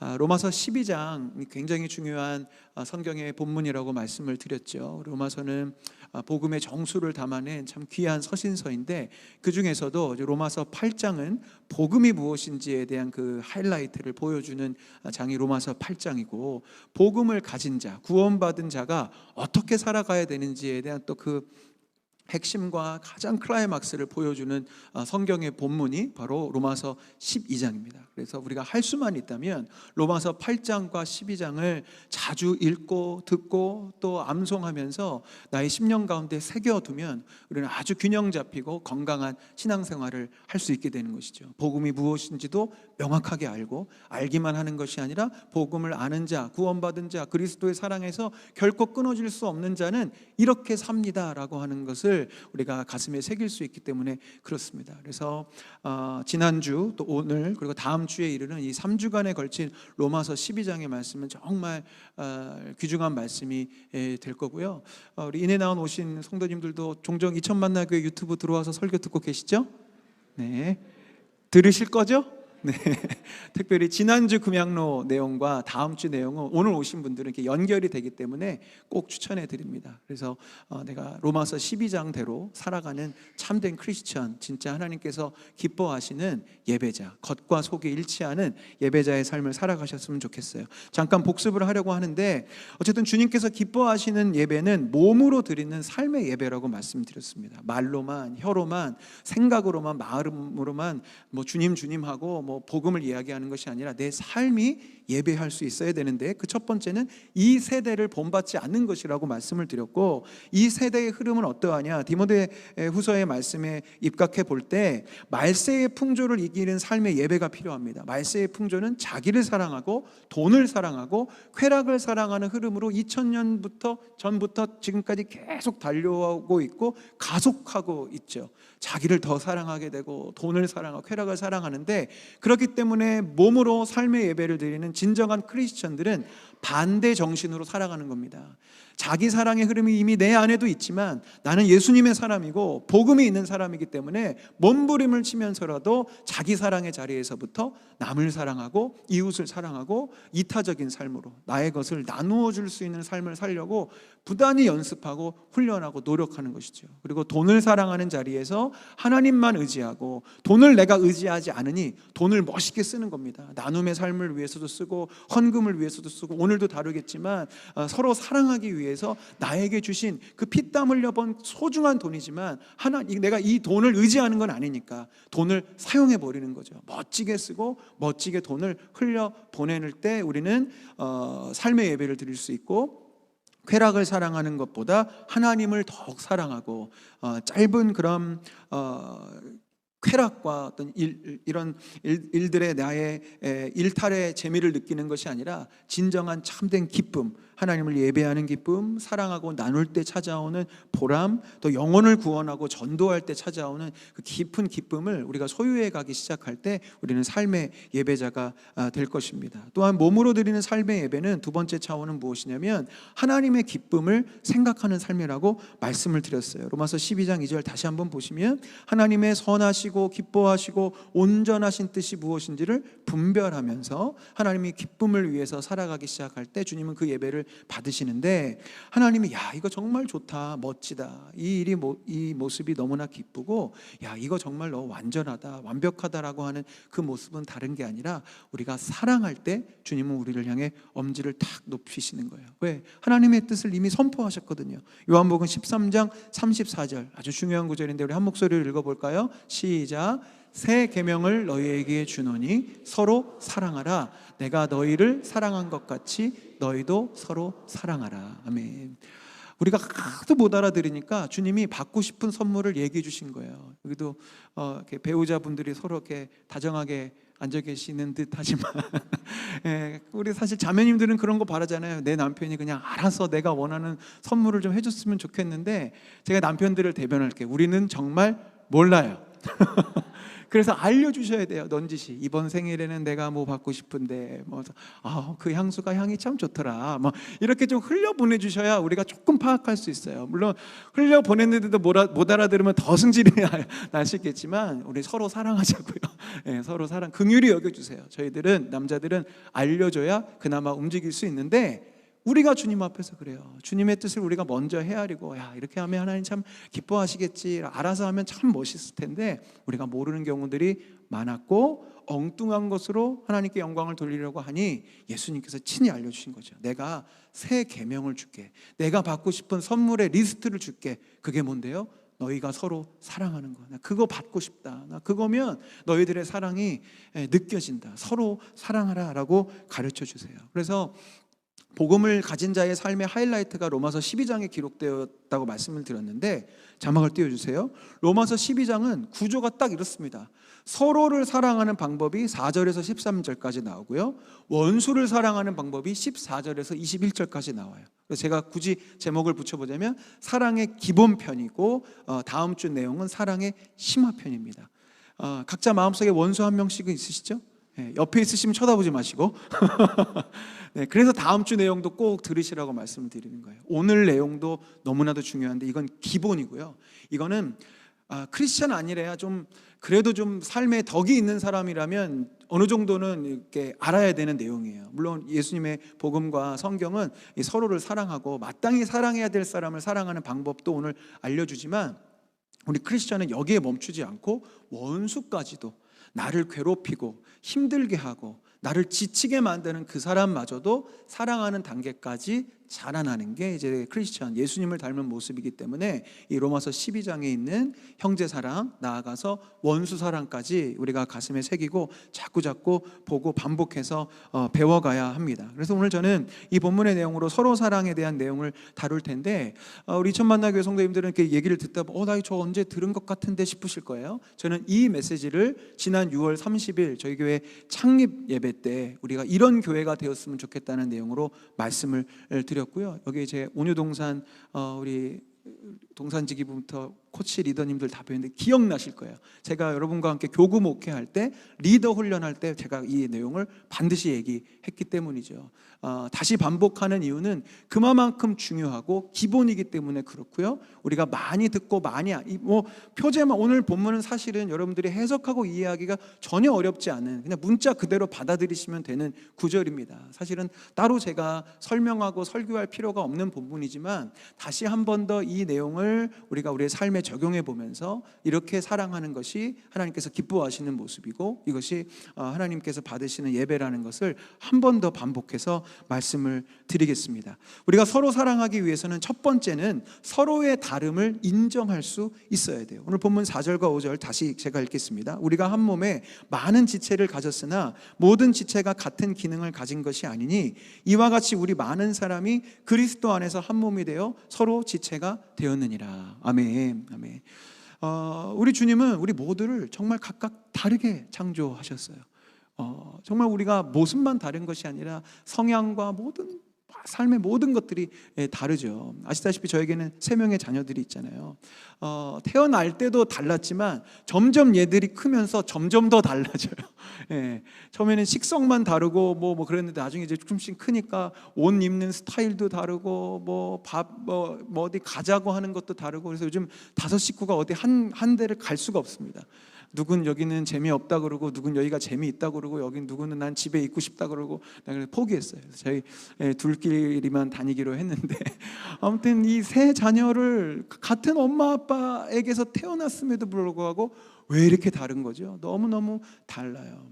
로마서 12장 굉장히 중요한 성경의 본문이라고 말씀을 드렸죠. 로마서는 복음의 정수를 담아낸 참 귀한 서신서인데, 그 중에서도 로마서 8장은 복음이 무엇인지에 대한 그 하이라이트를 보여주는 장이 로마서 8장이고, 복음을 가진 자, 구원받은 자가 어떻게 살아가야 되는지에 대한 또 그 핵심과 가장 클라이막스를 보여주는 성경의 본문이 바로 로마서 12장입니다. 그래서 우리가 할 수만 있다면 로마서 8장과 12장을 자주 읽고 듣고 또 암송하면서 나의 심령 가운데 새겨두면 우리는 아주 균형 잡히고 건강한 신앙생활을 할 수 있게 되는 것이죠. 복음이 무엇인지도 명확하게 알고, 알기만 하는 것이 아니라 복음을 아는 자, 구원받은 자, 그리스도의 사랑에서 결코 끊어질 수 없는 자는 이렇게 삽니다라고 하는 것을 우리가 가슴에 새길 수 있기 때문에 그렇습니다. 그래서 지난주 또 오늘 그리고 다음 주에 이르는 이 3주간에 걸친 로마서 12장의 말씀은 정말 귀중한 말씀이 될 거고요. 우리 인해 나온 오신 성도님들도 종종 이천만나교회 유튜브 들어와서 설교 듣고 계시죠? 네, 들으실 거죠? 네, 특별히 지난주 금양로 내용과 다음 주 내용은 오늘 오신 분들은 이렇게 연결이 되기 때문에 꼭 추천해 드립니다. 그래서 내가 로마서 12장대로 살아가는 참된 크리스천, 진짜 하나님께서 기뻐하시는 예배자, 겉과 속이 일치하는 예배자의 삶을 살아가셨으면 좋겠어요. 잠깐 복습을 하려고 하는데, 어쨌든 주님께서 기뻐하시는 예배는 몸으로 드리는 삶의 예배라고 말씀드렸습니다. 말로만, 혀로만, 생각으로만, 마음으로만 주님 하고 복음을 이야기하는 것이 아니라 내 삶이 예배할 수 있어야 되는데, 그 첫 번째는 이 세대를 본받지 않는 것이라고 말씀을 드렸고, 이 세대의 흐름은 어떠하냐, 디모데 후서의 말씀에 입각해 볼 때 말세의 풍조를 이기는 삶의 예배가 필요합니다. 말세의 풍조는 자기를 사랑하고 돈을 사랑하고 쾌락을 사랑하는 흐름으로 2000년 전부터 지금까지 계속 달려오고 있고 가속하고 있죠. 자기를 더 사랑하게 되고 돈을 사랑하고 쾌락을 사랑하는데, 그렇기 때문에 몸으로 삶의 예배를 드리는 진정한 크리스천들은 반대 정신으로 살아가는 겁니다. 자기 사랑의 흐름이 이미 내 안에도 있지만 나는 예수님의 사람이고 복음이 있는 사람이기 때문에 몸부림을 치면서라도 자기 사랑의 자리에서부터 남을 사랑하고 이웃을 사랑하고 이타적인 삶으로 나의 것을 나누어 줄 수 있는 삶을 살려고 부단히 연습하고 훈련하고 노력하는 것이죠. 그리고 돈을 사랑하는 자리에서 하나님만 의지하고, 돈을 내가 의지하지 않으니 돈을 멋있게 쓰는 겁니다. 나눔의 삶을 위해서도 쓰고 헌금을 위해서도 쓰고, 오늘도 다루겠지만 서로 사랑하기 위해서 나에게 주신 그 피땀 흘려 번 소중한 돈이지만 내가 이 돈을 의지하는 건 아니니까 돈을 사용해 버리는 거죠. 멋지게 쓰고 멋지게 돈을 흘려 보내는 때 우리는 삶의 예배를 드릴 수 있고, 쾌락을 사랑하는 것보다 하나님을 더욱 사랑하고, 짧은 그런 쾌락과 어떤 이런 일들의 나의 일탈의 재미를 느끼는 것이 아니라 진정한 참된 기쁨, 하나님을 예배하는 기쁨, 사랑하고 나눌 때 찾아오는 보람, 또 영혼을 구원하고 전도할 때 찾아오는 그 깊은 기쁨을 우리가 소유해 가기 시작할 때 우리는 삶의 예배자가 될 것입니다. 또한 몸으로 드리는 삶의 예배는 두 번째 차원은 무엇이냐면 하나님의 기쁨을 생각하는 삶이라고 말씀을 드렸어요. 로마서 12장 2절 다시 한번 보시면, 하나님의 선하시고 기뻐하시고 온전하신 뜻이 무엇인지를 분별하면서 하나님이 기쁨을 위해서 살아가기 시작할 때 주님은 그 예배를 받으시는데, 하나님이 야 이거 정말 좋다, 멋지다, 이 모습이 너무나 기쁘고, 야 이거 정말 너무 완전하다, 완벽하다라고 하는 그 모습은 다른 게 아니라 우리가 사랑할 때 주님은 우리를 향해 엄지를 탁 높이시는 거예요. 왜? 하나님의 뜻을 이미 선포하셨거든요. 요한복음 13장 34절 아주 중요한 구절인데 우리 한 목소리로 읽어볼까요? 시작. 새 계명을 너희에게 주노니 서로 사랑하라. 내가 너희를 사랑한 것 같이 너희도 서로 사랑하라. 아멘. 우리가 하도 못 알아들으니까 주님이 받고 싶은 선물을 얘기해 주신 거예요. 여기도 이렇게 배우자분들이 서로 이렇게 다정하게 앉아 계시는 듯 하지만 우리 사실 자매님들은 그런 거 바라잖아요. 내 남편이 그냥 알아서 내가 원하는 선물을 좀 해줬으면 좋겠는데, 제가 남편들을 대변할게요. 우리는 정말 몰라요. 그래서 알려주셔야 돼요. 넌지시 이번 생일에는 내가 뭐 받고 싶은데 그 향수가 향이 참 좋더라, 이렇게 좀 흘려 보내주셔야 우리가 조금 파악할 수 있어요. 물론 흘려 보냈는데도 못 알아들으면 더 승질이 나시겠지만 우리 서로 사랑하자고요. 네, 서로 긍휼히 여겨주세요. 저희들은 남자들은 알려줘야 그나마 움직일 수 있는데 우리가 주님 앞에서 그래요. 주님의 뜻을 우리가 먼저 헤아리고 이렇게 하면 하나님 참 기뻐하시겠지, 알아서 하면 참 멋있을 텐데 우리가 모르는 경우들이 많았고 엉뚱한 것으로 하나님께 영광을 돌리려고 하니 예수님께서 친히 알려주신 거죠. 내가 새 계명을 줄게. 내가 받고 싶은 선물의 리스트를 줄게. 그게 뭔데요? 너희가 서로 사랑하는 거. 나 그거 받고 싶다. 나 그거면 너희들의 사랑이 느껴진다. 서로 사랑하라 라고 가르쳐 주세요. 그래서 복음을 가진 자의 삶의 하이라이트가 로마서 12장에 기록되었다고 말씀을 드렸는데 자막을 띄워주세요. 로마서 12장은 구조가 딱 이렇습니다. 서로를 사랑하는 방법이 4절에서 13절까지 나오고요, 원수를 사랑하는 방법이 14절에서 21절까지 나와요. 그래서 제가 굳이 제목을 붙여보자면 사랑의 기본편이고 다음 주 내용은 사랑의 심화편입니다. 각자 마음속에 원수 한 명씩은 있으시죠? 옆에 있으시면 쳐다보지 마시고 네, 그래서 다음 주 내용도 꼭 들으시라고 말씀을 드리는 거예요. 오늘 내용도 너무나도 중요한데 이건 기본이고요. 이거는 크리스천 아니래야 그래도 좀 삶에 덕이 있는 사람이라면 어느 정도는 이렇게 알아야 되는 내용이에요. 물론 예수님의 복음과 성경은 서로를 사랑하고 마땅히 사랑해야 될 사람을 사랑하는 방법도 오늘 알려주지만 우리 크리스천은 여기에 멈추지 않고 원수까지도, 나를 괴롭히고 힘들게 하고 나를 지치게 만드는 그 사람마저도 사랑하는 단계까지 자라나는 게 이제 크리스천, 예수님을 닮은 모습이기 때문에 이 로마서 12장에 있는 형제 사랑, 나아가서 원수 사랑까지 우리가 가슴에 새기고 자꾸 보고 반복해서 배워가야 합니다. 그래서 오늘 저는 이 본문의 내용으로 서로 사랑에 대한 내용을 다룰 텐데 우리 천만나교회 성도님들은 이렇게 얘기를 듣다 보면 나 저 언제 들은 것 같은데 싶으실 거예요. 저는 이 메시지를 지난 6월 30일 저희 교회 창립 예배 때 우리가 이런 교회가 되었으면 좋겠다는 내용으로 말씀을 드렸고요. 여기 제 온유동산 우리 동산지기부부터 코치 리더님들 다 뵀는데 기억나실 거예요. 제가 여러분과 함께 교구 목회할 때, 리더 훈련할 때 제가 이 내용을 반드시 얘기했기 때문이죠. 다시 반복하는 이유는 그만큼 중요하고 기본이기 때문에 그렇고요. 우리가 많이 듣고 많이 표제만, 오늘 본문은 사실은 여러분들이 해석하고 이해하기가 전혀 어렵지 않은 그냥 문자 그대로 받아들이시면 되는 구절입니다. 사실은 따로 제가 설명하고 설교할 필요가 없는 본문이지만 다시 한 번 더 이 내용을 우리가 우리의 삶에 적용해 보면서 이렇게 사랑하는 것이 하나님께서 기뻐하시는 모습이고 이것이 하나님께서 받으시는 예배라는 것을 한 번 더 반복해서 말씀을 드리겠습니다. 우리가 서로 사랑하기 위해서는 첫 번째는 서로의 다름을 인정할 수 있어야 돼요. 오늘 본문 4절과 5절 다시 제가 읽겠습니다. 우리가 한 몸에 많은 지체를 가졌으나 모든 지체가 같은 기능을 가진 것이 아니니 이와 같이 우리 많은 사람이 그리스도 안에서 한 몸이 되어 서로 지체가 되었느니라. 아멘. 아멘. 우리 주님은 우리 모두를 정말 각각 다르게 창조하셨어요. 정말 우리가 모습만 다른 것이 아니라 성향과 삶의 모든 것들이 다르죠. 아시다시피 저에게는 3명의 자녀들이 있잖아요. 태어날 때도 달랐지만 점점 얘들이 크면서 점점 더 달라져요. 처음에는 식성만 다르고 뭐 그랬는데 나중에 이제 조금씩 크니까 옷 입는 스타일도 다르고 어디 가자고 하는 것도 다르고 그래서 요즘 5 식구가 어디 한 데를 갈 수가 없습니다. 누군 여기는 재미없다 그러고 누군 여기가 재미있다 그러고 여긴 누구는 난 집에 있고 싶다 그러고 그래서 포기했어요. 저희 둘끼리만 다니기로 했는데 아무튼 이 3 자녀를 같은 엄마 아빠에게서 태어났음에도 불구하고 왜 이렇게 다른 거죠? 너무너무 달라요.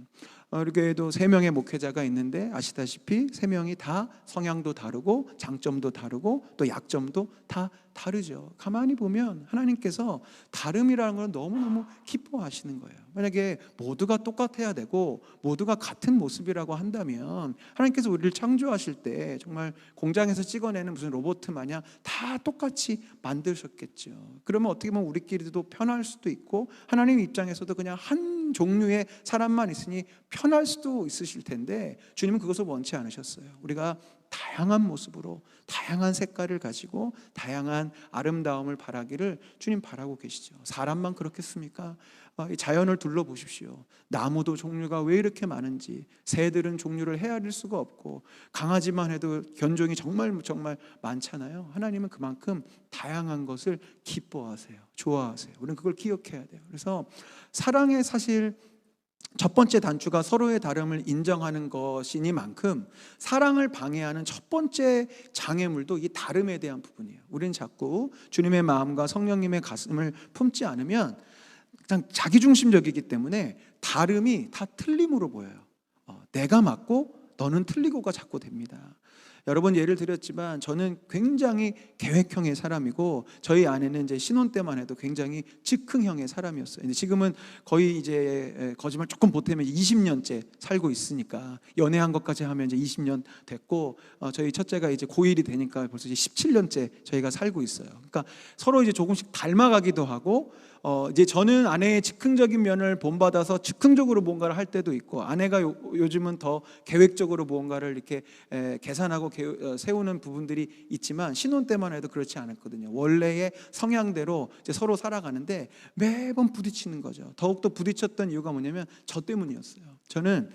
우리 교회도 3명의 목회자가 있는데 아시다시피 3명이 다 성향도 다르고 장점도 다르고 또 약점도 다 다르죠. 가만히 보면 하나님께서 다름이라는 걸 너무너무 기뻐하시는 거예요. 만약에 모두가 똑같아야 되고 모두가 같은 모습이라고 한다면 하나님께서 우리를 창조하실 때 정말 공장에서 찍어내는 무슨 로봇 마냥 다 똑같이 만드셨겠죠. 그러면 어떻게 보면 우리끼리도 편할 수도 있고 하나님 입장에서도 그냥 한 종류의 사람만 있으니 편할 수도 있으실 텐데 주님은 그것을 원치 않으셨어요. 우리가 다양한 모습으로 다양한 색깔을 가지고 다양한 아름다움을 바라기를 주님 바라고 계시죠. 사람만 그렇겠습니까? 이 자연을 둘러보십시오. 나무도 종류가 왜 이렇게 많은지, 새들은 종류를 헤아릴 수가 없고 강아지만 해도 견종이 정말 많잖아요. 하나님은 그만큼 다양한 것을 기뻐하세요. 좋아하세요. 우리는 그걸 기억해야 돼요. 그래서 사랑의 사실 첫 번째 단추가 서로의 다름을 인정하는 것이니만큼 사랑을 방해하는 첫 번째 장애물도 이 다름에 대한 부분이에요. 우리는 자꾸 주님의 마음과 성령님의 가슴을 품지 않으면 그냥 자기중심적이기 때문에 다름이 다 틀림으로 보여요. 내가 맞고 너는 틀리고가 자꾸 됩니다. 여러 번 예를 들었지만 저는 굉장히 계획형의 사람이고 저희 아내는 이제 신혼 때만 해도 굉장히 즉흥형의 사람이었어요. 근데 지금은 거의 이제 거짓말 조금 보태면 20년째 살고 있으니까 연애한 것까지 하면 이제 20년 됐고 저희 첫째가 이제 고1이 되니까 벌써 이제 17년째 저희가 살고 있어요. 그러니까 서로 이제 조금씩 닮아가기도 하고 이제 저는 아내의 즉흥적인 면을 본받아서 즉흥적으로 뭔가를 할 때도 있고 아내가 요즘은 더 계획적으로 무언가를 이렇게 계산하고 세우는 부분들이 있지만 신혼 때만 해도 그렇지 않았거든요. 원래의 성향대로 이제 서로 살아가는데 매번 부딪히는 거죠. 더욱더 부딪혔던 이유가 뭐냐면 저 때문이었어요. 저는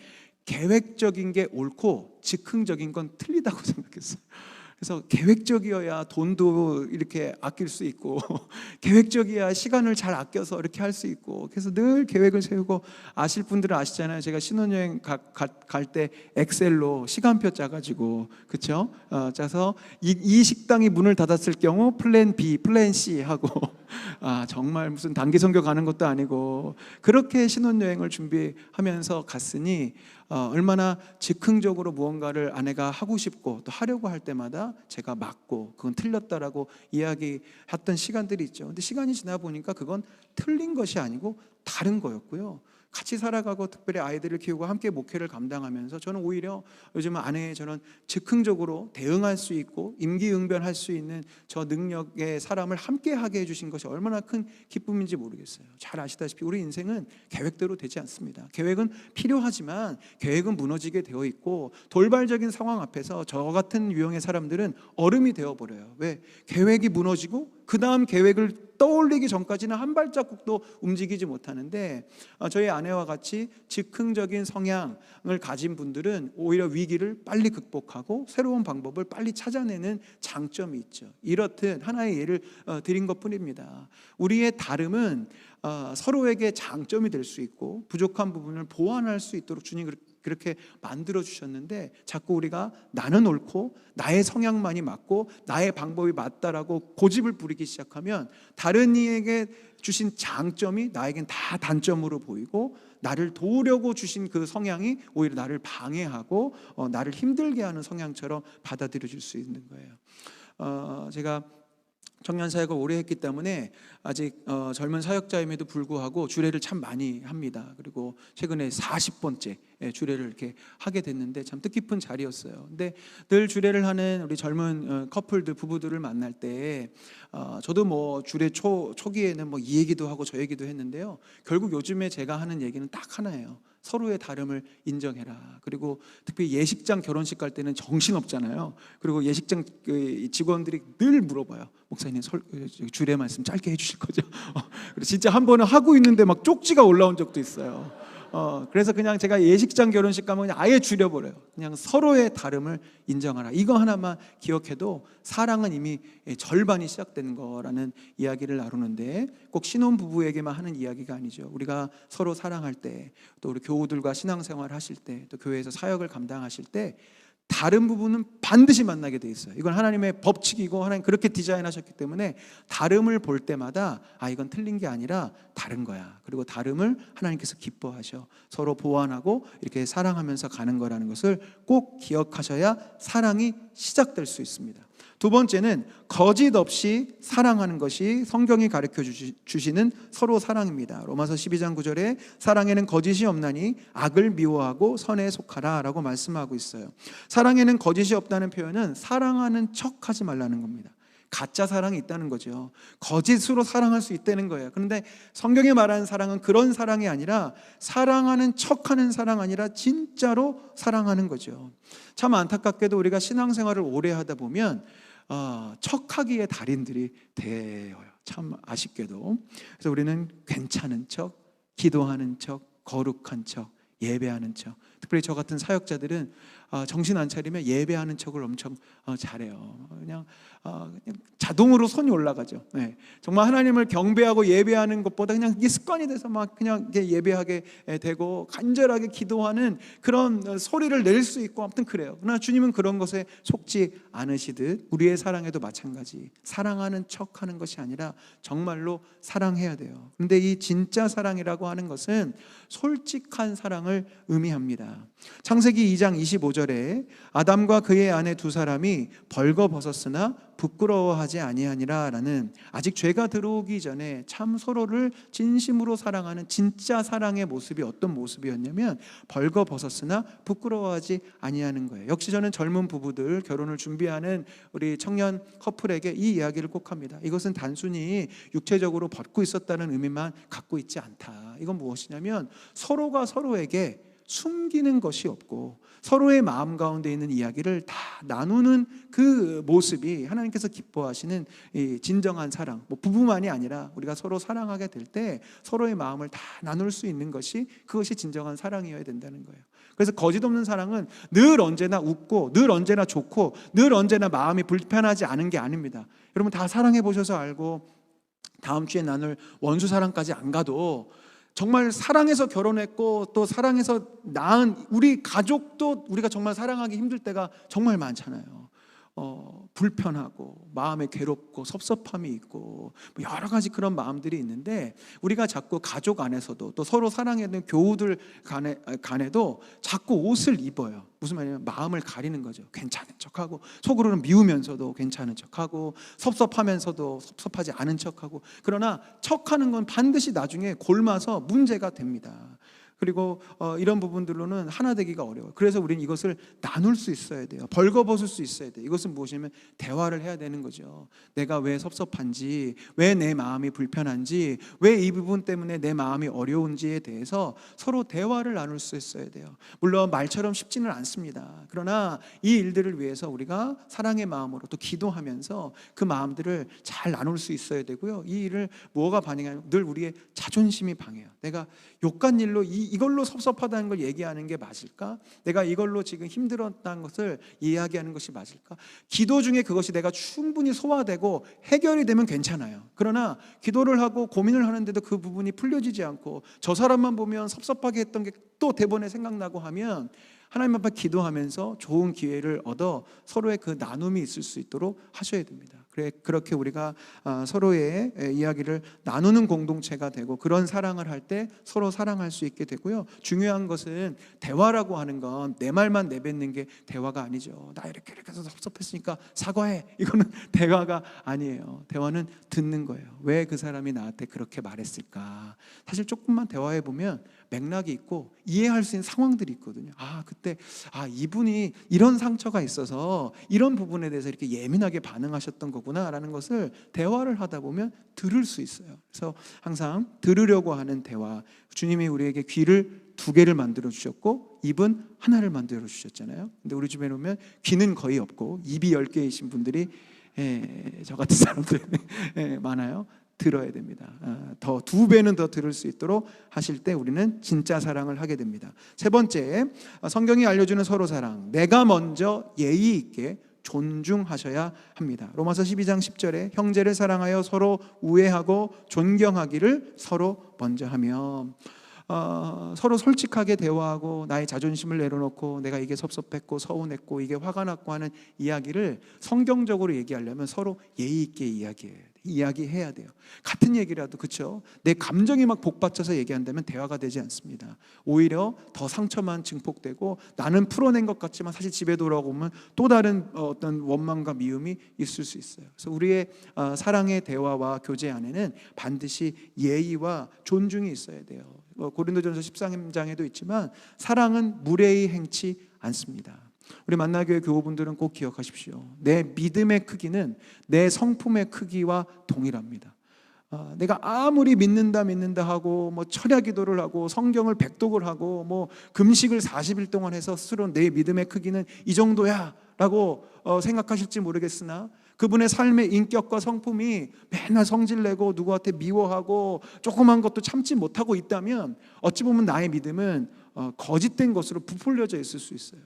계획적인 게 옳고 즉흥적인 건 틀리다고 생각했어요. 그래서 계획적이어야 돈도 이렇게 아낄 수 있고 계획적이어야 시간을 잘 아껴서 이렇게 할 수 있고 그래서 늘 계획을 세우고 아실 분들은 아시잖아요. 제가 신혼여행 갈 때 엑셀로 시간표 짜가지고 그렇죠? 짜서 이 식당이 문을 닫았을 경우 플랜 B, 플랜 C 하고 정말 무슨 단기 선교 가는 것도 아니고 그렇게 신혼여행을 준비하면서 갔으니 얼마나 즉흥적으로 무언가를 아내가 하고 싶고 또 하려고 할 때마다 제가 맞고 그건 틀렸다라고 이야기했던 시간들이 있죠. 근데 시간이 지나 보니까 그건 틀린 것이 아니고 다른 거였고요. 같이 살아가고 특별히 아이들을 키우고 함께 목회를 감당하면서 저는 오히려 요즘은 아내의 저는 즉흥적으로 대응할 수 있고 임기응변할 수 있는 저 능력의 사람을 함께 하게 해주신 것이 얼마나 큰 기쁨인지 모르겠어요. 잘 아시다시피 우리 인생은 계획대로 되지 않습니다. 계획은 필요하지만 계획은 무너지게 되어 있고 돌발적인 상황 앞에서 저 같은 유형의 사람들은 얼음이 되어버려요. 왜? 계획이 무너지고 그 다음 계획을 떠올리기 전까지는 한 발자국도 움직이지 못하는데 저희 아내와 같이 즉흥적인 성향을 가진 분들은 오히려 위기를 빨리 극복하고 새로운 방법을 빨리 찾아내는 장점이 있죠. 이렇듯 하나의 예를 드린 것뿐입니다. 우리의 다름은 서로에게 장점이 될 수 있고 부족한 부분을 보완할 수 있도록 주님 그렇게 만들어 주셨는데 자꾸 우리가 나는 옳고 나의 성향만이 맞고 나의 방법이 맞다라고 고집을 부리기 시작하면 다른 이에게 주신 장점이 나에겐 다 단점으로 보이고 나를 도우려고 주신 그 성향이 오히려 나를 방해하고 나를 힘들게 하는 성향처럼 받아들여질 수 있는 거예요. 제가 청년 사역을 오래 했기 때문에 아직 젊은 사역자임에도 불구하고 주례를 참 많이 합니다. 그리고 최근에 40번째 주례를 이렇게 하게 됐는데 참 뜻깊은 자리였어요. 근데 늘 주례를 하는 우리 젊은 커플들, 부부들을 만날 때 저도 뭐 주례 초기에는 뭐 이 얘기도 하고 저 얘기도 했는데요. 결국 요즘에 제가 하는 얘기는 딱 하나예요. 서로의 다름을 인정해라. 그리고 특히 예식장 결혼식 갈 때는 정신없잖아요. 그리고 예식장 직원들이 늘 물어봐요. 목사님 주례 말씀 짧게 해주실 거죠? 진짜 한 번은 하고 있는데 막 쪽지가 올라온 적도 있어요. 그래서 그냥 제가 예식장 결혼식 가면 그냥 아예 줄여버려요. 그냥 서로의 다름을 인정하라. 이거 하나만 기억해도 사랑은 이미 절반이 시작된 거라는 이야기를 나누는데 꼭 신혼부부에게만 하는 이야기가 아니죠. 우리가 서로 사랑할 때 또 우리 교우들과 신앙생활 하실 때 또 교회에서 사역을 감당하실 때 다른 부분은 반드시 만나게 돼 있어요. 이건 하나님의 법칙이고 하나님 그렇게 디자인하셨기 때문에 다름을 볼 때마다 이건 틀린 게 아니라 다른 거야. 그리고 다름을 하나님께서 기뻐하셔. 서로 보완하고 이렇게 사랑하면서 가는 거라는 것을 꼭 기억하셔야 사랑이 시작될 수 있습니다. 두 번째는 거짓 없이 사랑하는 것이 성경이 가르쳐 주시는 서로 사랑입니다. 로마서 12장 9절에 사랑에는 거짓이 없나니 악을 미워하고 선에 속하라 라고 말씀하고 있어요. 사랑에는 거짓이 없다는 표현은 사랑하는 척 하지 말라는 겁니다. 가짜 사랑이 있다는 거죠. 거짓으로 사랑할 수 있다는 거예요. 그런데 성경에 말하는 사랑은 그런 사랑이 아니라 사랑하는 척하는 사랑 아니라 진짜로 사랑하는 거죠. 참 안타깝게도 우리가 신앙생활을 오래 하다 보면 척하기의 달인들이 되어요. 참 아쉽게도. 그래서 우리는 괜찮은 척, 기도하는 척, 거룩한 척, 예배하는 척. 특별히 저 같은 사역자들은 정신 안 차리면 예배하는 척을 엄청 잘해요. 그냥 자동으로 손이 올라가죠. 네. 정말 하나님을 경배하고 예배하는 것보다 그냥 이게 습관이 돼서 막 그냥 예배하게 되고 간절하게 기도하는 그런 소리를 낼 수 있고 아무튼 그래요. 그러나 주님은 그런 것에 속지 않으시듯 우리의 사랑에도 마찬가지 사랑하는 척하는 것이 아니라 정말로 사랑해야 돼요. 그런데 이 진짜 사랑이라고 하는 것은 솔직한 사랑을 의미합니다. 창세기 2장 25절에 아담과 그의 아내 두 사람이 벌거벗었으나 부끄러워하지 아니하니라 라는 아직 죄가 들어오기 전에 참 서로를 진심으로 사랑하는 진짜 사랑의 모습이 어떤 모습이었냐면 벌거벗었으나 부끄러워하지 아니하는 거예요. 역시 저는 젊은 부부들 결혼을 준비하는 우리 청년 커플에게 이 이야기를 꼭 합니다. 이것은 단순히 육체적으로 벗고 있었다는 의미만 갖고 있지 않다. 이건 무엇이냐면 서로가 서로에게 숨기는 것이 없고 서로의 마음 가운데 있는 이야기를 다 나누는 그 모습이 하나님께서 기뻐하시는 이 진정한 사랑. 부부만이 아니라 우리가 서로 사랑하게 될 때 서로의 마음을 다 나눌 수 있는 것이 그것이 진정한 사랑이어야 된다는 거예요. 그래서 거짓 없는 사랑은 늘 언제나 웃고 늘 언제나 좋고 늘 언제나 마음이 불편하지 않은 게 아닙니다. 여러분 다 사랑해 보셔서 알고 다음 주에 나눌 원수 사랑까지 안 가도 정말 사랑해서 결혼했고 또 사랑해서 낳은 우리 가족도 우리가 정말 사랑하기 힘들 때가 정말 많잖아요. 불편하고 마음에 괴롭고 섭섭함이 있고 여러 가지 그런 마음들이 있는데 우리가 자꾸 가족 안에서도 또 서로 사랑하는 교우들 간에도 자꾸 옷을 입어요. 무슨 말이냐면 마음을 가리는 거죠. 괜찮은 척하고 속으로는 미우면서도 괜찮은 척하고 섭섭하면서도 섭섭하지 않은 척하고 그러나 척하는 건 반드시 나중에 골마서 문제가 됩니다. 그리고 이런 부분들로는 하나 되기가 어려워요. 그래서 우리는 이것을 나눌 수 있어야 돼요. 벌거벗을 수 있어야 돼요. 이것은 무엇이냐면 대화를 해야 되는 거죠. 내가 왜 섭섭한지, 왜 내 마음이 불편한지, 왜 이 부분 때문에 내 마음이 어려운지에 대해서 서로 대화를 나눌 수 있어야 돼요. 물론 말처럼 쉽지는 않습니다. 그러나 이 일들을 위해서 우리가 사랑의 마음으로 또 기도하면서 그 마음들을 잘 나눌 수 있어야 되고요. 이 일을 뭐가 반영하냐면 늘 우리의 자존심이 방해해요. 내가 욕간 일로 이걸로 섭섭하다는 걸 얘기하는 게 맞을까? 내가 이걸로 지금 힘들었다는 것을 이야기하는 것이 맞을까? 기도 중에 그것이 내가 충분히 소화되고 해결이 되면 괜찮아요. 그러나 기도를 하고 고민을 하는데도 그 부분이 풀려지지 않고 저 사람만 보면 섭섭하게 했던 게 또 대번에 생각나고 하면 하나님 앞에 기도하면서 좋은 기회를 얻어 서로의 그 나눔이 있을 수 있도록 하셔야 됩니다. 그렇게 우리가 서로의 이야기를 나누는 공동체가 되고 그런 사랑을 할 때 서로 사랑할 수 있게 되고요. 중요한 것은 대화라고 하는 건 내 말만 내뱉는 게 대화가 아니죠. 나 이렇게 해서 섭섭했으니까 사과해. 이거는 대화가 아니에요. 대화는 듣는 거예요. 왜 그 사람이 나한테 그렇게 말했을까? 사실 조금만 대화해 보면 맥락이 있고 이해할 수 있는 상황들이 있거든요. 그때 이분이 이런 상처가 있어서 이런 부분에 대해서 이렇게 예민하게 반응하셨던 거구나라는 것을 대화를 하다 보면 들을 수 있어요. 그래서 항상 들으려고 하는 대화. 주님이 우리에게 귀를 2개를 만들어 주셨고 입은 하나를 만들어 주셨잖아요. 근데 우리 주변에 보면 귀는 거의 없고 입이 10개이신 분들이 저 같은 사람들 많아요. 들어야 됩니다. 더 2배는 더 들을 수 있도록 하실 때 우리는 진짜 사랑을 하게 됩니다. 세 번째, 성경이 알려주는 서로 사랑. 내가 먼저 예의 있게 존중하셔야 합니다. 로마서 12장 10절에 형제를 사랑하여 서로 우애하고 존경하기를 서로 먼저 하며 서로 솔직하게 대화하고 나의 자존심을 내려놓고 내가 이게 섭섭했고 서운했고 이게 화가 났고 하는 이야기를 성경적으로 얘기하려면 서로 예의 있게 이야기해야 돼요. 같은 얘기라도 그렇죠. 내 감정이 막 복받쳐서 얘기한다면 대화가 되지 않습니다. 오히려 더 상처만 증폭되고 나는 풀어낸 것 같지만 사실 집에 돌아오면 또 다른 어떤 원망과 미움이 있을 수 있어요. 그래서 우리의 사랑의 대화와 교제 안에는 반드시 예의와 존중이 있어야 돼요. 고린도전서 13장에도 있지만 사랑은 무례히 행치 않습니다. 우리 만나교회 교우분들은 꼭 기억하십시오. 내 믿음의 크기는 내 성품의 크기와 동일합니다. 내가 아무리 믿는다 하고 뭐 철야 기도를 하고 성경을 백독을 하고 뭐 금식을 40일 동안 해서 스스로 내 믿음의 크기는 이 정도야 라고 생각하실지 모르겠으나, 그분의 삶의 인격과 성품이 맨날 성질내고 누구한테 미워하고 조그만 것도 참지 못하고 있다면 어찌 보면 나의 믿음은 거짓된 것으로 부풀려져 있을 수 있어요.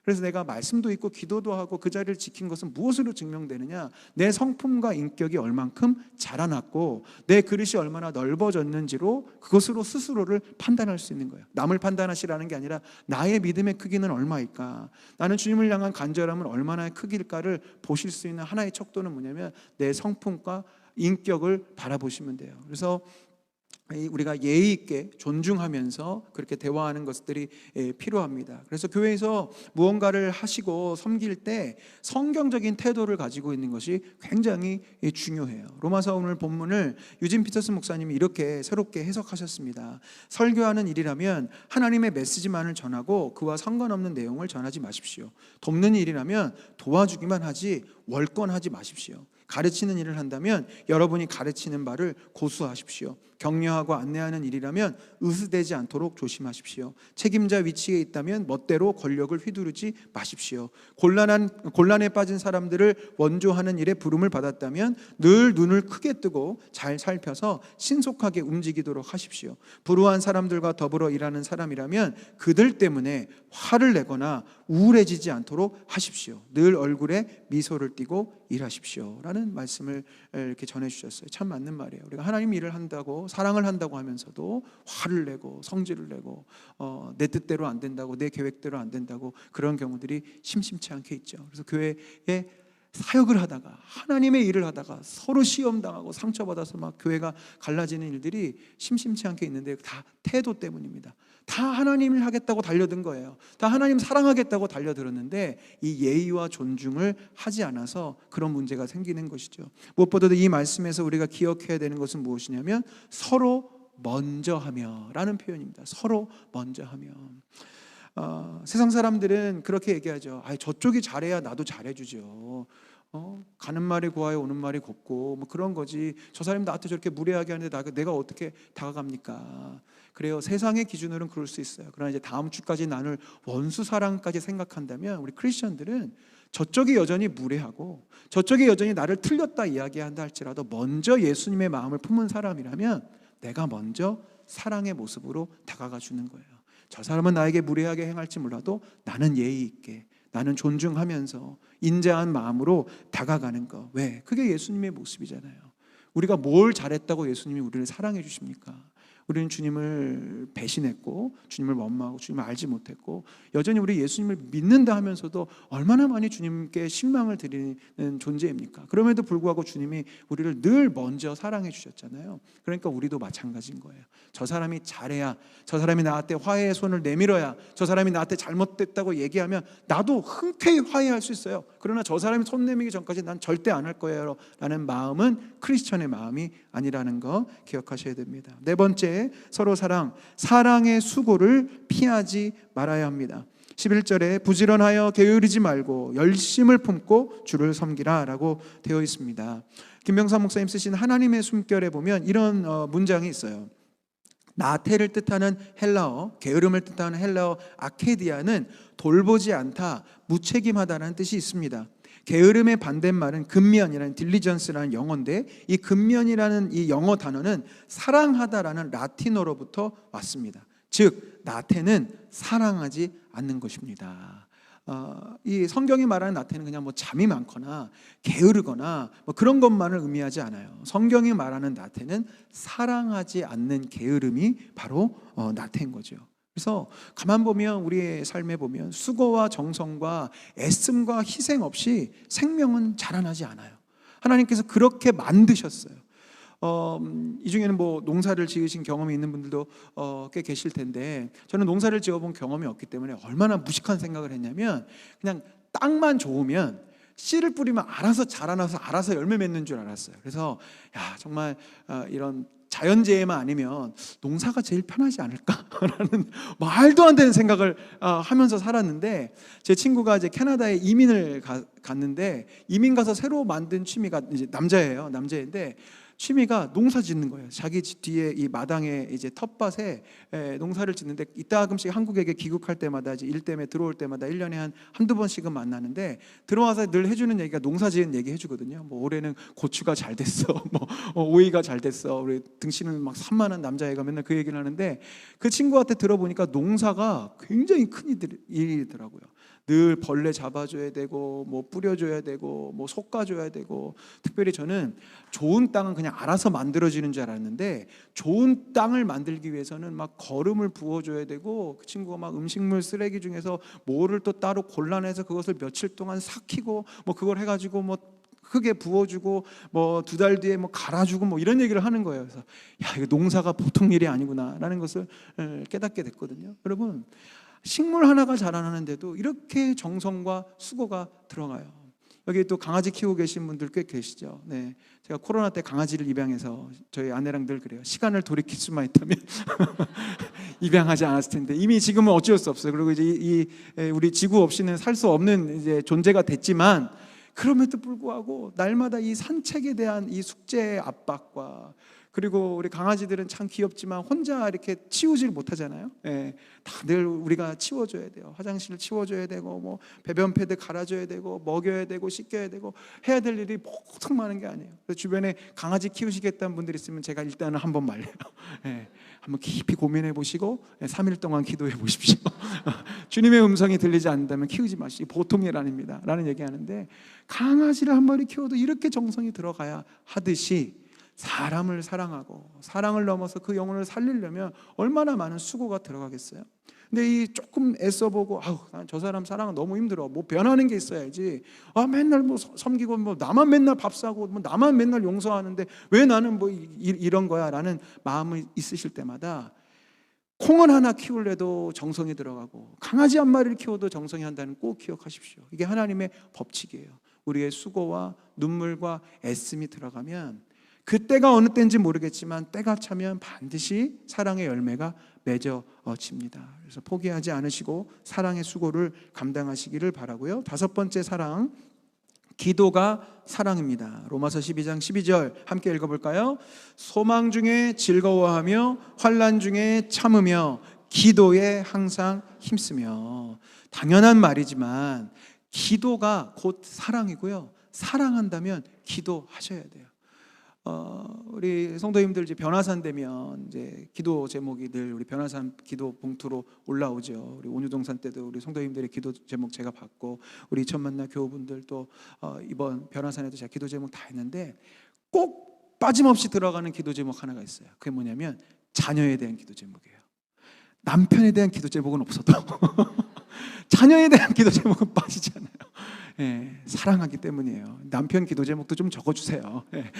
그래서 내가 말씀도 있고 기도도 하고 그 자리를 지킨 것은 무엇으로 증명되느냐? 내 성품과 인격이 얼만큼 자라났고 내 그릇이 얼마나 넓어졌는지로, 그것으로 스스로를 판단할 수 있는 거예요. 남을 판단하시라는 게 아니라 나의 믿음의 크기는 얼마일까? 나는 주님을 향한 간절함은 얼마나 크기일까를 보실 수 있는 하나의 척도는 뭐냐면 내 성품과 인격을 바라보시면 돼요. 그래서 우리가 예의 있게 존중하면서 그렇게 대화하는 것들이 필요합니다. 그래서 교회에서 무언가를 하시고 섬길 때 성경적인 태도를 가지고 있는 것이 굉장히 중요해요. 로마서 오늘 본문을 유진 피터슨 목사님이 이렇게 새롭게 해석하셨습니다. 설교하는 일이라면 하나님의 메시지만을 전하고 그와 상관없는 내용을 전하지 마십시오. 돕는 일이라면 도와주기만 하지 월권하지 마십시오. 가르치는 일을 한다면 여러분이 가르치는 바를 고수하십시오. 격려하고 안내하는 일이라면 으스대지 않도록 조심하십시오. 책임자 위치에 있다면 멋대로 권력을 휘두르지 마십시오. 곤란에 빠진 사람들을 원조하는 일에 부름을 받았다면 늘 눈을 크게 뜨고 잘 살펴서 신속하게 움직이도록 하십시오. 불우한 사람들과 더불어 일하는 사람이라면 그들 때문에 화를 내거나 우울해지지 않도록 하십시오. 늘 얼굴에 미소를 띠고 일하십시오 라는 말씀을 이렇게 전해주셨어요. 참 맞는 말이에요. 우리가 하나님 일을 한다고, 사랑을 한다고 하면서도 화를 내고 성질을 내고 내 뜻대로 안 된다고, 내 계획대로 안 된다고, 그런 경우들이 심심치 않게 있죠. 그래서 교회에 사역을 하다가, 하나님의 일을 하다가 서로 시험당하고 상처받아서 막 교회가 갈라지는 일들이 심심치 않게 있는데 다 태도 때문입니다. 다 하나님을 하겠다고 달려든 거예요. 다 하나님 사랑하겠다고 달려들었는데 이 예의와 존중을 하지 않아서 그런 문제가 생기는 것이죠. 무엇보다도 이 말씀에서 우리가 기억해야 되는 것은 무엇이냐면 서로 먼저 하며 라는 표현입니다. 서로 먼저 하며. 세상 사람들은 그렇게 얘기하죠. 저쪽이 잘해야 나도 잘해주죠. 가는 말이 고와요 오는 말이 곱고 뭐 그런 거지. 저 사람이 나한테 저렇게 무례하게 하는데 내가 어떻게 다가갑니까? 그래요. 세상의 기준으로는 그럴 수 있어요. 그러나 이제 다음 주까지 나눌 원수 사랑까지 생각한다면 우리 크리스천들은 저쪽이 여전히 무례하고 저쪽이 여전히 나를 틀렸다 이야기한다 할지라도 먼저 예수님의 마음을 품은 사람이라면 내가 먼저 사랑의 모습으로 다가가 주는 거예요. 저 사람은 나에게 무례하게 행할지 몰라도 나는 예의 있게, 나는 존중하면서 인자한 마음으로 다가가는 거. 왜? 그게 예수님의 모습이잖아요. 우리가 뭘 잘했다고 예수님이 우리를 사랑해 주십니까? 우리는 주님을 배신했고 주님을 원망하고 주님을 알지 못했고 여전히 우리 예수님을 믿는다 하면서도 얼마나 많이 주님께 실망을 드리는 존재입니까? 그럼에도 불구하고 주님이 우리를 늘 먼저 사랑해 주셨잖아요. 그러니까 우리도 마찬가지인 거예요. 저 사람이 잘해야, 저 사람이 나한테 화해의 손을 내밀어야, 저 사람이 나한테 잘못됐다고 얘기하면 나도 흔쾌히 화해할 수 있어요. 그러나 저 사람이 손 내밀기 전까지 난 절대 안 할 거예요 라는 마음은 크리스천의 마음이 아니라는 거 기억하셔야 됩니다. 네 번째, 서로 사랑의 수고를 피하지 말아야 합니다. 11절에 부지런하여 게으르지 말고 열심을 품고 주를 섬기라 라고 되어 있습니다. 김병삼 목사님 쓰신 하나님의 숨결에 보면 이런 문장이 있어요. 나태를 뜻하는 헬라어, 게으름을 뜻하는 헬라어 아케디아는 돌보지 않다, 무책임하다는 뜻이 있습니다. 게으름의 반대말은 근면이라는 딜리전스라는 영어인데 이 근면이라는 이 영어 단어는 사랑하다라는 라틴어로부터 왔습니다. 즉 나태는 사랑하지 않는 것입니다. 이 성경이 말하는 나태는 그냥 뭐 잠이 많거나 게으르거나 뭐 그런 것만을 의미하지 않아요. 성경이 말하는 나태는 사랑하지 않는 게으름이 바로 나태인 거죠. 그래서 가만 보면 우리의 삶에 보면 수고와 정성과 애씀과 희생 없이 생명은 자라나지 않아요. 하나님께서 그렇게 만드셨어요. 이 중에는 뭐 농사를 지으신 경험이 있는 분들도 꽤 계실 텐데 저는 농사를 지어본 경험이 없기 때문에 얼마나 무식한 생각을 했냐면 그냥 땅만 좋으면 씨를 뿌리면 알아서 자라나서 알아서 열매 맺는 줄 알았어요. 그래서 정말 이런 자연재해만 아니면 농사가 제일 편하지 않을까라는 말도 안 되는 생각을 하면서 살았는데, 제 친구가 이제 캐나다에 이민을 갔는데, 이민 가서 새로 만든 취미가 이제 남자인데 취미가 농사 짓는 거예요. 자기 집 뒤에 이 마당에 이제 텃밭에 농사를 짓는데, 이따금씩 한국에게 귀국할 때마다 이제 일 때문에 들어올 때마다 1년에 한두 번씩은 만나는데, 들어와서 늘 해주는 얘기가 농사 지은 얘기 해주거든요. 뭐 올해는 고추가 잘 됐어, 뭐 오이가 잘 됐어, 우리 등치는 막 산만한 남자애가 맨날 그 얘기를 하는데, 그 친구한테 들어보니까 농사가 굉장히 큰 일이더라고요. 늘 벌레 잡아줘야 되고, 뭐 뿌려줘야 되고, 뭐 솎아줘야 되고. 특별히 저는 좋은 땅은 그냥 알아서 만들어지는 줄 알았는데, 좋은 땅을 만들기 위해서는 막 거름을 부어줘야 되고, 그 친구가 막 음식물 쓰레기 중에서 뭐를 또 따로 골라내서 그것을 며칠 동안 삭히고, 뭐 그걸 해가지고 뭐 흙에 부어주고, 뭐 2달 뒤에 뭐 갈아주고, 뭐 이런 얘기를 하는 거예요. 그래서 야, 이거 농사가 보통 일이 아니구나라는 것을 깨닫게 됐거든요. 여러분, 식물 하나가 자라나는데도 이렇게 정성과 수고가 들어가요. 여기 또 강아지 키우고 계신 분들 꽤 계시죠. 네, 제가 코로나 때 강아지를 입양해서 저희 아내랑 늘 그래요. 시간을 돌이킬 수만 있다면 입양하지 않았을 텐데, 이미 지금은 어쩔 수 없어요. 그리고 이제 우리 지구 없이는 살 수 없는 이제 존재가 됐지만, 그럼에도 불구하고 날마다 이 산책에 대한 이 숙제의 압박과, 그리고 우리 강아지들은 참 귀엽지만 혼자 이렇게 치우질 못하잖아요. 예, 다들 우리가 치워줘야 돼요. 화장실을 치워줘야 되고, 뭐 배변 패드 갈아줘야 되고, 먹여야 되고, 씻겨야 되고, 해야 될 일이 보통 많은 게 아니에요. 그래서 주변에 강아지 키우시겠다는 분들 있으면 제가 일단은 한번 말려요. 예, 한번 깊이 고민해 보시고 3일 동안 기도해 보십시오. 주님의 음성이 들리지 않는다면 키우지 마시고, 보통 일 아닙니다 라는 얘기하는데, 강아지를 한 마리 키워도 이렇게 정성이 들어가야 하듯이 사람을 사랑하고 사랑을 넘어서 그 영혼을 살리려면 얼마나 많은 수고가 들어가겠어요. 근데 이 조금 애써보고, 저 사람 사랑은 너무 힘들어, 뭐 변하는 게 있어야지, 맨날 뭐 섬기고, 뭐 나만 맨날 밥 사고, 뭐 나만 맨날 용서하는데 왜 나는 뭐 이런 거야 라는 마음이 있으실 때마다, 콩을 하나 키울래도 정성이 들어가고, 강아지 한 마리를 키워도 정성이 한다는 꼭 기억하십시오. 이게 하나님의 법칙이에요. 우리의 수고와 눈물과 애씀이 들어가면, 그때가 어느 때인지 모르겠지만 때가 차면 반드시 사랑의 열매가 맺어집니다. 그래서 포기하지 않으시고 사랑의 수고를 감당하시기를 바라고요. 5번째 사랑, 기도가 사랑입니다. 로마서 12장 12절 함께 읽어볼까요? 소망 중에 즐거워하며 환난 중에 참으며 기도에 항상 힘쓰며. 당연한 말이지만 기도가 곧 사랑이고요. 사랑한다면 기도하셔야 돼요. 우리 성도님들 이제 변화산 되면 이제 기도 제목이 늘 우리 변화산 기도 봉투로 올라오죠. 우리 온유동산 때도 우리 성도님들의 기도 제목 제가 받고, 우리 이천만나 교우분들 또 이번 변화산에도 제가 기도 제목 다 했는데, 꼭 빠짐없이 들어가는 기도 제목 하나가 있어요. 그게 뭐냐면 자녀에 대한 기도 제목이에요. 남편에 대한 기도 제목은 없어도 자녀에 대한 기도 제목은 빠지지 않아요. 예, 사랑하기 때문이에요. 남편 기도 제목도 좀 적어주세요. 예.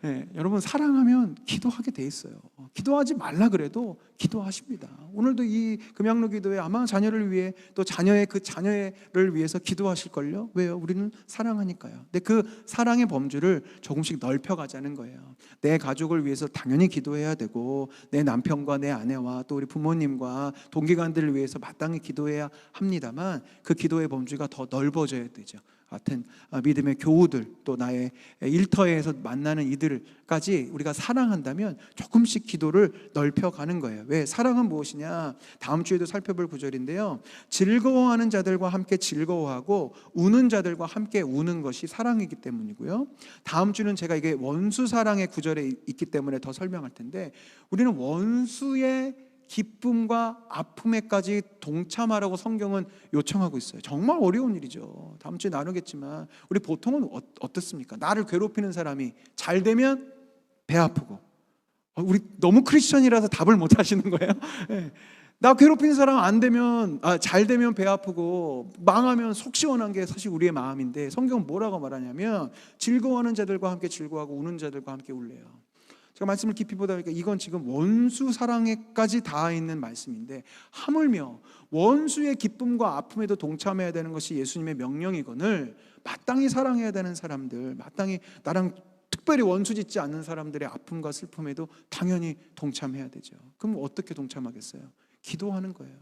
예, 여러분, 사랑하면 기도하게 돼 있어요. 기도하지 말라 그래도 기도하십니다. 오늘도 이 금양로 기도에 아마 자녀를 위해, 또 자녀의 그 자녀를 위해서 기도하실걸요. 왜요? 우리는 사랑하니까요. 근데 그 사랑의 범주를 조금씩 넓혀가자는 거예요. 내 가족을 위해서 당연히 기도해야 되고, 내 남편과 내 아내와 또 우리 부모님과 동기관들을 위해서 마땅히 기도해야 합니다만, 그 기도의 범주가 더 넓어져야 되죠. 같은 믿음의 교우들, 또 나의 일터에서 만나는 이들까지 우리가 사랑한다면 조금씩 기도를 넓혀가는 거예요. 왜? 사랑은 무엇이냐? 다음 주에도 살펴볼 구절인데요, 즐거워하는 자들과 함께 즐거워하고 우는 자들과 함께 우는 것이 사랑이기 때문이고요. 다음 주는 제가 이게 원수 사랑의 구절에 있기 때문에 더 설명할 텐데, 우리는 원수의 기쁨과 아픔에까지 동참하라고 성경은 요청하고 있어요. 정말 어려운 일이죠. 다음 주에 나누겠지만, 우리 보통은 어떻습니까? 나를 괴롭히는 사람이 잘 되면 배 아프고, 우리 너무 크리스천이라서 답을 못 하시는 거예요. 네. 나 괴롭히는 사람 안 되면, 잘 되면 배 아프고 망하면 속 시원한 게 사실 우리의 마음인데, 성경은 뭐라고 말하냐면 즐거워하는 자들과 함께 즐거워하고 우는 자들과 함께 울래요. 제가 말씀을 깊이 보다 보니까 이건 지금 원수 사랑에까지 닿아 있는 말씀인데, 하물며 원수의 기쁨과 아픔에도 동참해야 되는 것이 예수님의 명령이거늘, 마땅히 사랑해야 되는 사람들, 마땅히 나랑 특별히 원수 짓지 않는 사람들의 아픔과 슬픔에도 당연히 동참해야 되죠. 그럼 어떻게 동참하겠어요? 기도하는 거예요.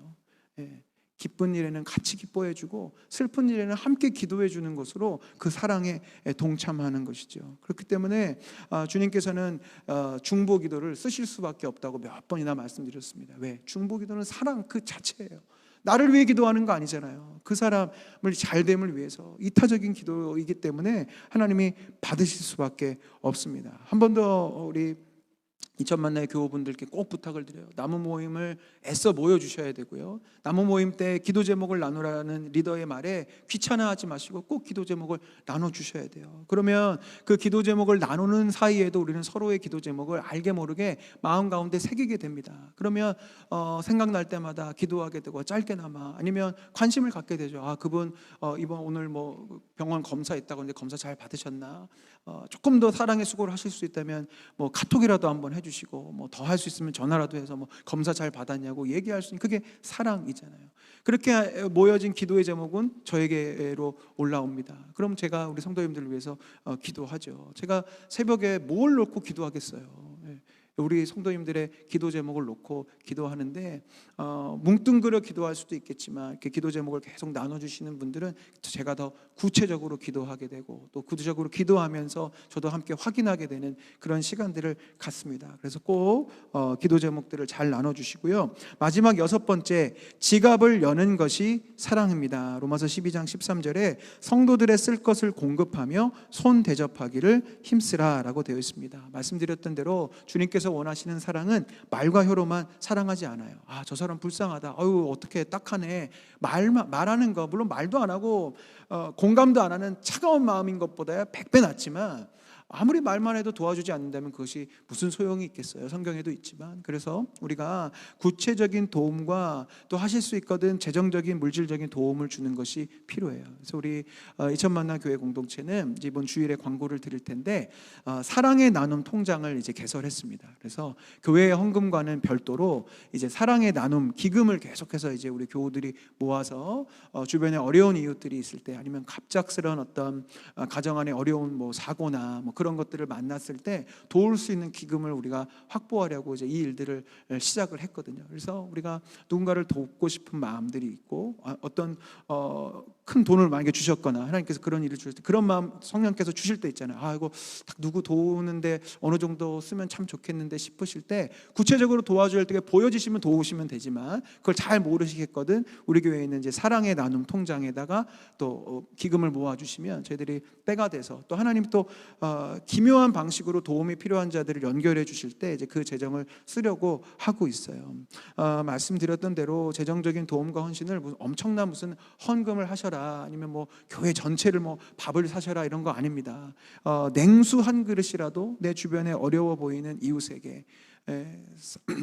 예. 기쁜 일에는 같이 기뻐해주고 슬픈 일에는 함께 기도해주는 것으로 그 사랑에 동참하는 것이죠. 그렇기 때문에 주님께서는 중보기도를 쓰실 수밖에 없다고 몇 번이나 말씀드렸습니다. 왜? 중보기도는 사랑 그 자체예요. 나를 위해 기도하는 거 아니잖아요. 그 사람을 잘됨을 위해서 이타적인 기도이기 때문에 하나님이 받으실 수밖에 없습니다. 한 번 더 우리 이천 만나의 교우분들께 꼭 부탁을 드려요. 나무 모임을 애써 모여주셔야 되고요. 나무 모임 때 기도 제목을 나누라는 리더의 말에 귀찮아하지 마시고 꼭 기도 제목을 나눠주셔야 돼요. 그러면 그 기도 제목을 나누는 사이에도 우리는 서로의 기도 제목을 알게 모르게 마음 가운데 새기게 됩니다. 그러면 생각날 때마다 기도하게 되고 짧게나마 아니면 관심을 갖게 되죠. 그분 이번 오늘 뭐 병원 검사 있다고 하는데 검사 잘 받으셨나? 조금 더 사랑의 수고를 하실 수 있다면 뭐 카톡이라도 한번 해주시고 뭐 더 할 수 있으면 전화라도 해서 뭐 검사 잘 받았냐고 얘기할 수 있는 그게 사랑이잖아요. 그렇게 모여진 기도의 제목은 저에게로 올라옵니다. 그럼 제가 우리 성도님들을 위해서 기도하죠. 제가 새벽에 뭘 놓고 기도하겠어요? 우리 성도님들의 기도 제목을 놓고 기도하는데 뭉뚱그려 기도할 수도 있겠지만 이렇게 기도 제목을 계속 나눠주시는 분들은 제가 더 구체적으로 기도하게 되고 또 구체적으로 기도하면서 저도 함께 확인하게 되는 그런 시간들을 갖습니다. 그래서 꼭 기도 제목들을 잘 나눠주시고요. 마지막 6번째, 지갑을 여는 것이 사랑입니다. 로마서 12장 13절에 성도들의 쓸 것을 공급하며 손 대접하기를 힘쓰라 라고 되어 있습니다. 말씀드렸던 대로 주님께서 원하시는 사랑은 말과 혀로만 사랑하지 않아요. 저 사람 불쌍하다. 어떻게 딱하네. 말하는 거 물론 말도 안 하고 공감도 안 하는 차가운 마음인 것보다 100배 낫지만 아무리 말만 해도 도와주지 않는다면 그것이 무슨 소용이 있겠어요. 성경에도 있지만. 그래서 우리가 구체적인 도움과 또 하실 수 있거든 재정적인 물질적인 도움을 주는 것이 필요해요. 그래서 우리 이천만나 교회 공동체는 이번 주일에 광고를 드릴 텐데 사랑의 나눔 통장을 이제 개설했습니다. 그래서 교회의 헌금과는 별도로 이제 사랑의 나눔 기금을 계속해서 이제 우리 교우들이 모아서 주변에 어려운 이웃들이 있을 때 아니면 갑작스러운 어떤 가정 안에 어려운 뭐 사고나 뭐 그런 것들을 만났을 때 도울 수 있는 기금을 우리가 확보하려고 이제 이 일들을 시작을 했거든요. 그래서 우리가 누군가를 돕고 싶은 마음들이 있고 어떤 큰 돈을 만약에 주셨거나 하나님께서 그런 일을 주실 때 그런 마음 성령께서 주실 때 있잖아요. 이거 딱 누구 도우는데 어느 정도 쓰면 참 좋겠는데 싶으실 때 구체적으로 도와줄 때 보여지시면 도우시면 되지만 그걸 잘 모르시겠거든 우리 교회에 있는 이제 사랑의 나눔 통장에다가 또 기금을 모아주시면 저희들이 때가 돼서 또 하나님 또 기묘한 방식으로 도움이 필요한 자들을 연결해 주실 때 이제 그 재정을 쓰려고 하고 있어요. 말씀드렸던 대로 재정적인 도움과 헌신을 엄청난 무슨 헌금을 하셔라 아니면 뭐 교회 전체를 뭐 밥을 사셔라 이런 거 아닙니다. 냉수 한 그릇이라도 내 주변에 어려워 보이는 이웃에게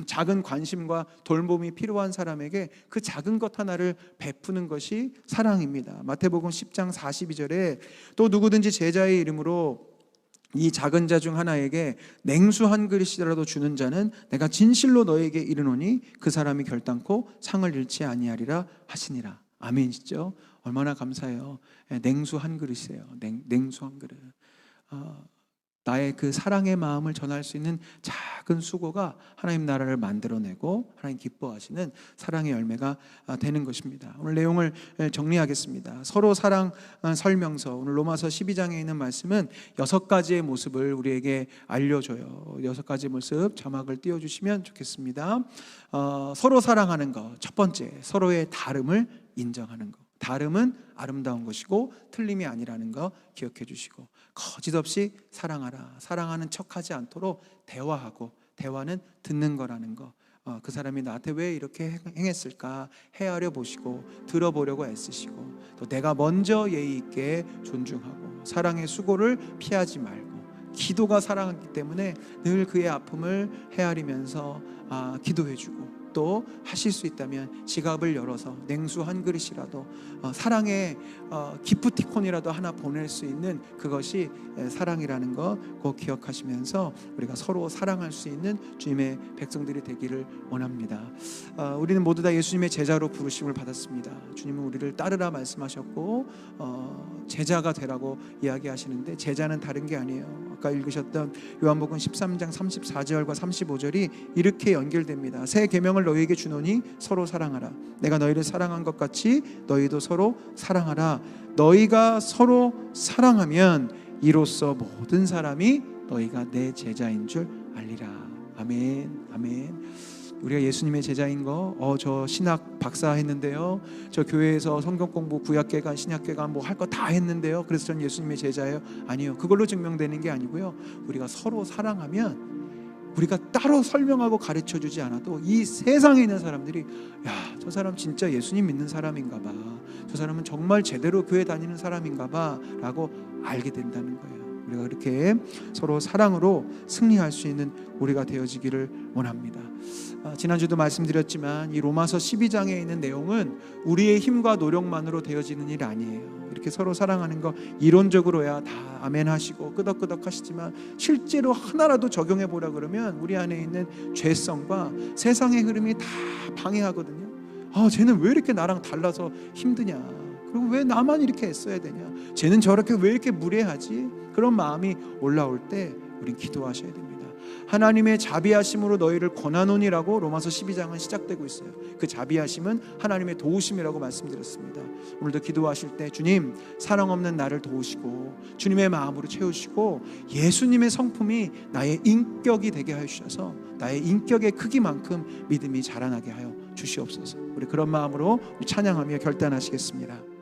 작은 관심과 돌봄이 필요한 사람에게 그 작은 것 하나를 베푸는 것이 사랑입니다. 마태복음 10장 42절에 또 누구든지 제자의 이름으로 이 작은 자 중 하나에게 냉수 한 그릇이라도 주는 자는 내가 진실로 너에게 이르노니 그 사람이 결단코 상을 잃지 아니하리라 하시니라. 아멘이시죠? 얼마나 감사해요. 냉수 한 그릇이에요. 냉수 한 그릇. 나의 그 사랑의 마음을 전할 수 있는 작은 수고가 하나님 나라를 만들어내고 하나님 기뻐하시는 사랑의 열매가 되는 것입니다. 오늘 내용을 정리하겠습니다. 서로 사랑 설명서, 오늘 로마서 12장에 있는 말씀은 6가지의 모습을 우리에게 알려줘요. 6가지 모습 자막을 띄워주시면 좋겠습니다. 서로 사랑하는 것, 첫 번째 서로의 다름을 인정하는 것. 다름은 아름다운 것이고 틀림이 아니라는 거 기억해 주시고, 거짓없이 사랑하라. 사랑하는 척하지 않도록 대화하고, 대화는 듣는 거라는 거. 그 사람이 나한테 왜 이렇게 행했을까 헤아려 보시고 들어보려고 애쓰시고, 또 내가 먼저 예의 있게 존중하고 사랑의 수고를 피하지 말고, 기도가 사랑이기 때문에 늘 그의 아픔을 헤아리면서 기도해주고, 또 하실 수 있다면 지갑을 열어서 냉수 한 그릇이라도 사랑의 기프티콘이라도 하나 보낼 수 있는 그것이 사랑이라는 거 꼭 기억하시면서 우리가 서로 사랑할 수 있는 주님의 백성들이 되기를 원합니다. 우리는 모두 다 예수님의 제자로 부르심을 받았습니다. 주님은 우리를 따르라 말씀하셨고 제자가 되라고 이야기하시는데 제자는 다른 게 아니에요. 아까 읽으셨던 요한복음 13장 34절과 35절이 이렇게 연결됩니다. 새 계명을 너희에게 주노니 서로 사랑하라. 내가 너희를 사랑한 것 같이 너희도 서로 사랑하라. 너희가 서로 사랑하면 이로써 모든 사람이 너희가 내 제자인 줄 알리라. 아멘. 아멘. 우리가 예수님의 제자인 거, 저 신학 박사 했는데요, 저 교회에서 성경 공부 구약개관 신약개관 뭐 할 거 다 했는데요, 그래서 전 예수님의 제자예요. 아니요, 그걸로 증명되는 게 아니고요, 우리가 서로 사랑하면 우리가 따로 설명하고 가르쳐 주지 않아도 이 세상에 있는 사람들이 야, 저 사람 진짜 예수님 믿는 사람인가 봐, 저 사람은 정말 제대로 교회 다니는 사람인가 봐 라고 알게 된다는 거예요. 우리가 그렇게 서로 사랑으로 승리할 수 있는 우리가 되어지기를 원합니다. 지난주도 말씀드렸지만 이 로마서 12장에 있는 내용은 우리의 힘과 노력만으로 되어지는 일 아니에요. 이렇게 서로 사랑하는 거 이론적으로야 다 아멘 하시고 끄덕끄덕 하시지만 실제로 하나라도 적용해 보라 그러면 우리 안에 있는 죄성과 세상의 흐름이 다 방해하거든요. 쟤는 왜 이렇게 나랑 달라서 힘드냐, 그리고 왜 나만 이렇게 애써야 되냐, 쟤는 저렇게 왜 이렇게 무례하지, 그런 마음이 올라올 때 우린 기도하셔야 됩니다. 하나님의 자비하심으로 너희를 권하노니라고 로마서 12장은 시작되고 있어요. 그 자비하심은 하나님의 도우심이라고 말씀드렸습니다. 오늘도 기도하실 때 주님, 사랑 없는 나를 도우시고 주님의 마음으로 채우시고 예수님의 성품이 나의 인격이 되게 하여 주셔서 나의 인격의 크기만큼 믿음이 자라나게 하여 주시옵소서. 우리 그런 마음으로 찬양하며 결단하시겠습니다.